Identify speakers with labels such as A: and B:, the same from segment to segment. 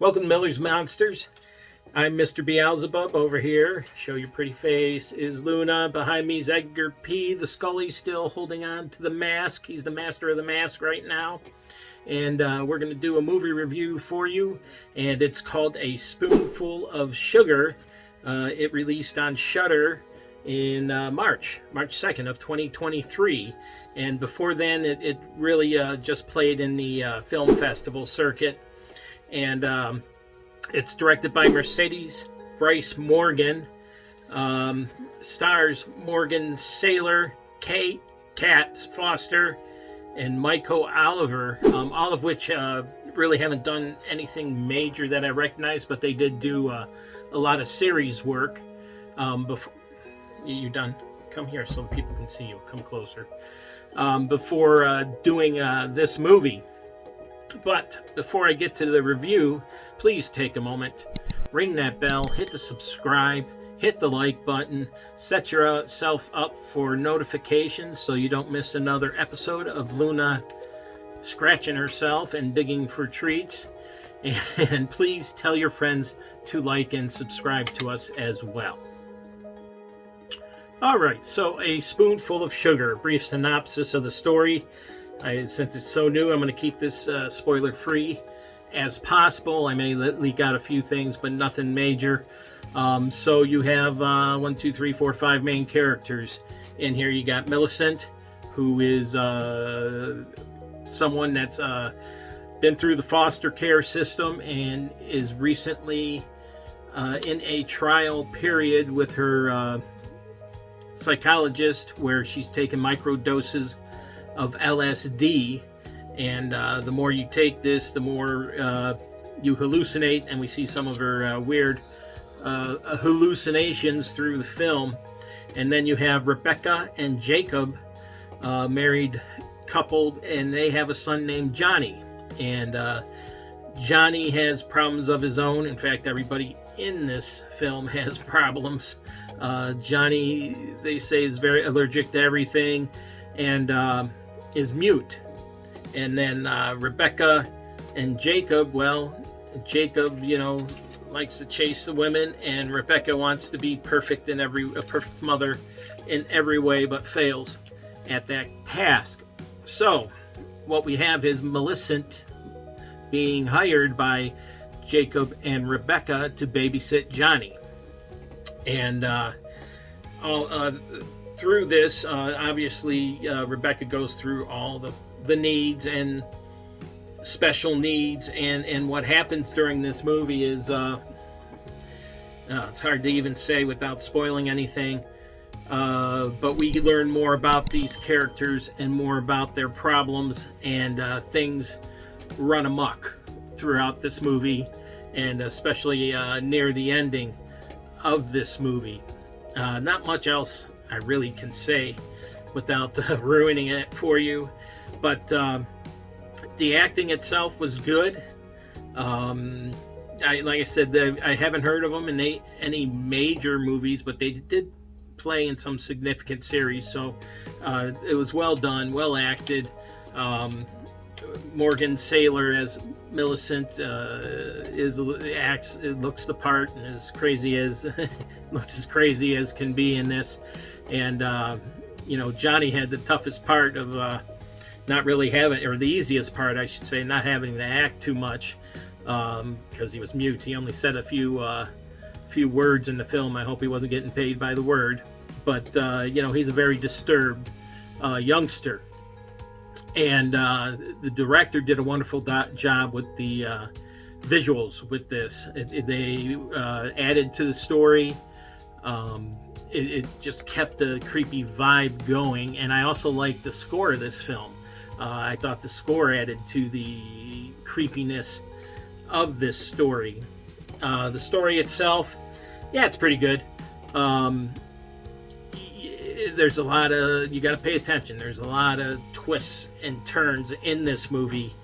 A: Welcome to Miller's Monsters. I'm Mr. Beelzebub over here. Show your pretty face is Luna. Behind me is Edgar P. The Scully still holding on to the mask. He's the master of the mask right now. And we're going to do a movie review for you. And it's called A Spoonful of Sugar. It released on Shudder in March 2nd of 2023. And before then, it really just played in the film festival circuit. And it's directed by Mercedes Bryce Morgan. Stars Morgan Saylor, Kat Foster, and Michael Oliver. All of which really haven't done anything major that I recognize, but they did do a lot of series work. Before you're done, come here so people can see you. Come closer. Before doing this movie. But before I get to the review, please take a moment, ring that bell, hit the subscribe, hit the like button, set yourself up for notifications so you don't miss another episode of Luna scratching herself and digging for treats. And please tell your friends to like and subscribe to us as well. All right, so A Spoonful of Sugar, a brief synopsis of the story. Since it's so new, I'm going to keep this spoiler-free as possible. I may leak out a few things, but nothing major. So you have 5 main characters in here. You got Millicent, who is someone that's been through the foster care system and is recently in a trial period with her psychologist where she's taken micro doses of LSD, and the more you take this, the more you hallucinate, and we see some of her weird hallucinations through the film. And then you have Rebecca and Jacob, married couple, and they have a son named Johnny. And Johnny has problems of his own. In fact, everybody in this film has problems. Johnny, they say, is very allergic to everything, and is mute. And then Rebecca and Jacob, well, Jacob, likes to chase the women, and Rebecca wants to be perfect a perfect mother in every way, but fails at that task. So what we have is Millicent being hired by Jacob and Rebecca to babysit Johnny. And through this, obviously, Rebecca goes through all the needs and special needs, and what happens during this movie is it's hard to even say without spoiling anything, but we learn more about these characters and more about their problems, and things run amok throughout this movie, and especially near the ending of this movie. Not much else I really can say without ruining it for you, but the acting itself was good. Like I said, I haven't heard of them in any major movies, but they did play in some significant series, so it was well done, well acted. Morgan Saylor as Millicent looks the part, and looks as crazy as can be in this. And Johnny had the toughest part of not really having, or the easiest part, I should say, not having to act too much, because he was mute. He only said a few words in the film. I hope he wasn't getting paid by the word, but he's a very disturbed youngster. And the director did a wonderful job with the visuals with this. They added to the story. It just kept the creepy vibe going. And I also liked the score of this film. I thought the score added to the creepiness of this story. The story itself, yeah, it's pretty good. There's a lot of, you got to pay attention. There's a lot of twists and turns in this movie.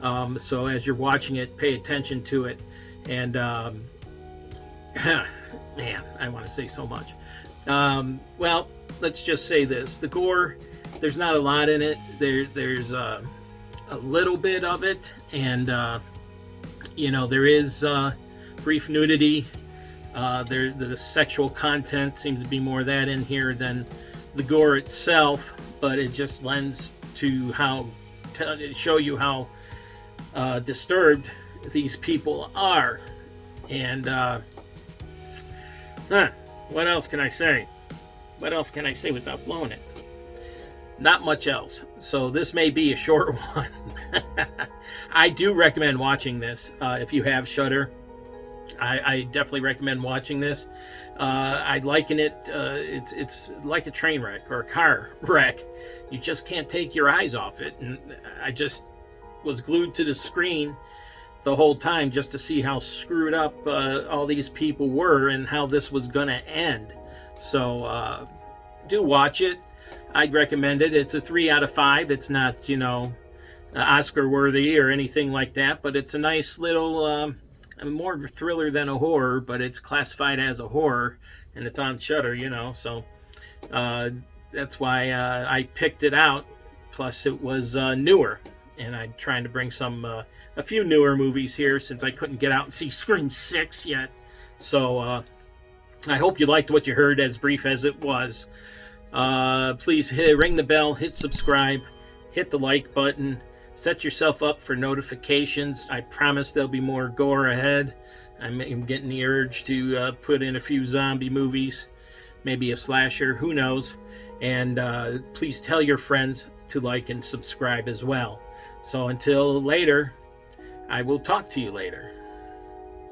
A: So as you're watching it, pay attention to it. And man, I want to say so much. Well, let's just say this. The gore, there's not a lot in it. There's a little bit of it. And You know, there is brief nudity. The sexual content seems to be more of that in here than the gore itself, but it just lends to show you how disturbed these people are. And what else can I say? What else can I say without blowing it? Not much else. So this may be a short one. I do recommend watching this if you have Shudder. I definitely recommend watching this. I liken it. It's like a train wreck or a car wreck. You just can't take your eyes off it, and I just was glued to the screen the whole time just to see how screwed up all these people were and how this was gonna end. So do watch it. I'd recommend it. It's a 3 out of 5. It's not, you know, Oscar worthy or anything like that, but it's a nice little more of a thriller than a horror, but it's classified as a horror, and it's on Shudder, you know, so that's why I picked it out. Plus it was newer, and I'm trying to bring a few newer movies here since I couldn't get out and see Scream 6 yet. So I hope you liked what you heard, as brief as it was. Please ring the bell, hit subscribe, hit the like button, set yourself up for notifications. I promise there'll be more gore ahead. I'm getting the urge to put in a few zombie movies, maybe a slasher, who knows. And please tell your friends to like and subscribe as well. So until later, I will talk to you later.